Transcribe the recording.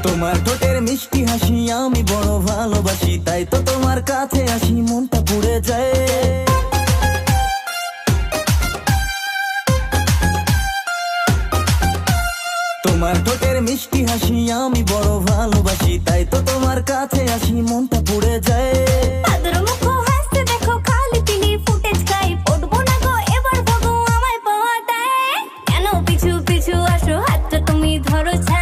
তোমার ঠোঁটের মিষ্টি হাসি আমি বড় ভালোবাসি, তাই তো তোমার কাছে আসি মনটা পুড়ে যায়। তোমার ঠোঁটের মিষ্টি হাসি আমি বড় ভালোবাসি, তাই তো তোমার কাছে আসি মনটা পুড়ে যায়। আদর মুখ হাসতে দেখো খালি পিলি ফুটেজ খাই, পড়বো না গো এবার ভাগো আমায় পাওয়া দেয়। কেন পিছু পিছু আসো হাতটা তুমি ধরো ছাই।